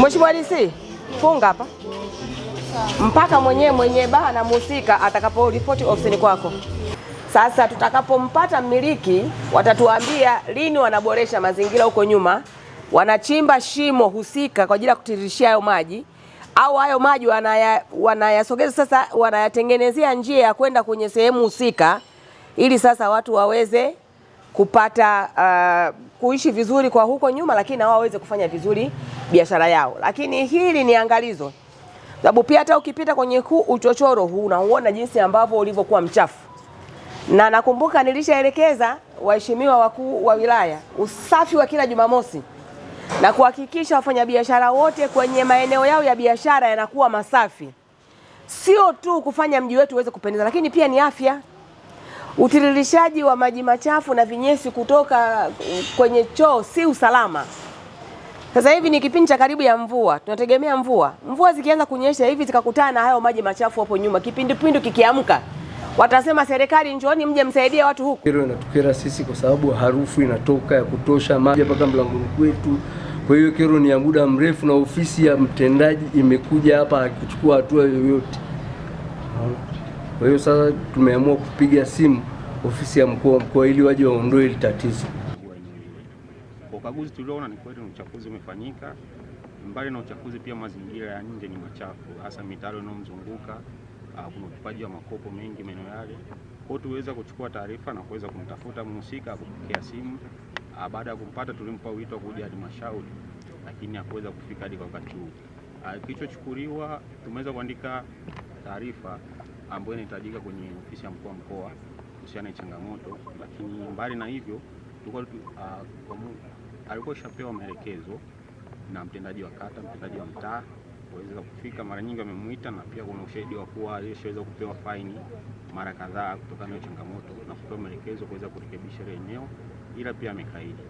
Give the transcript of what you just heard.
Mheshimiwa DC, funga hapa mpaka mwenye baa na mhusika atakaporipoti ofisini kwako. Sasa tutakapompata mmiliki watatuambia lini wanaboresha mazingira huko nyuma, wanachimba shimo husika kwa ajili ya kutiririshia hayo maji, au hayo maji wanayasogeza sasa, wanayatengenezea njia ya kwenda kwenye sehemu husika, ili sasa watu waweze kupata kuishi vizuri kwa huko nyuma, lakini na wao waweze kufanya vizuri biashara yao. Lakini hili ni angalizo, sababu pia hata ukipita kwenye huu uchochoro huu unaona jinsi ambavyo ulivyokuwa mchafu, na nakumbuka nilishaelekeza waheshimiwa wakuu wa wilaya usafi wa kila Jumamosi na kuhakikisha wafanyabiashara wote kwenye maeneo yao ya biashara yanakuwa masafi. Sio tu kufanya mji wetu uweze kupendeza, lakini pia ni afya. Utiririshaji wa maji machafu na vinyesi kutoka kwenye choo si usalama. Sasa hivi ni kipindi cha karibu ya mvua, tunategemea mvua zikianza kunyesha hivi zikakutana na hayo maji machafu hapo nyuma, kipindupindu kikiamka, watasema serikali njooni mje msaidie watu huku. Hilo inatukera sisi kwa sababu harufu inatoka ya kutosha, maji mpaka mlangoni kwetu. Kwa hiyo kero ni ya muda mrefu, na ofisi ya mtendaji imekuja hapa kuchukua hatua yoyote. Kwa hiyo sasa tumeamua kupiga simu ofisi ya mkuu wa mkoa ili waje waondoe hili tatizo. Kwa ukaguzi tuliona ni kweli uchafuzi umefanyika. Mbali na uchafuzi, pia mazingira ya nje ni machafu, hasa mitaro inayomzunguka. Kuna utupaji wa makopo mengi maeneo yale. Kwa hiyo tuweza kuchukua taarifa na kuweza kumtafuta mhusika, kupokea simu. Baada ya kumpata tulimpa wito kuja halmashauri, lakini hakuweza kufika hadi wakati huu. Kilichochukuliwa, tumeweza kuandika taarifa ambayo inahitajika kwenye ofisi ya mkuu wa mkoa kuhusiana na changamoto, lakini mbali na hivyo alikuwa shapewa maelekezo na mtendaji wa kata, mtendaji wa mtaa kuweza kufika. Mara nyingi wamemuita, na pia kuna ushahidi wa kuwa alishaweza kupewa faini mara kadhaa kutokana na changamoto, na kupewa maelekezo kuweza kurekebisha eneo, ila pia amekaidi.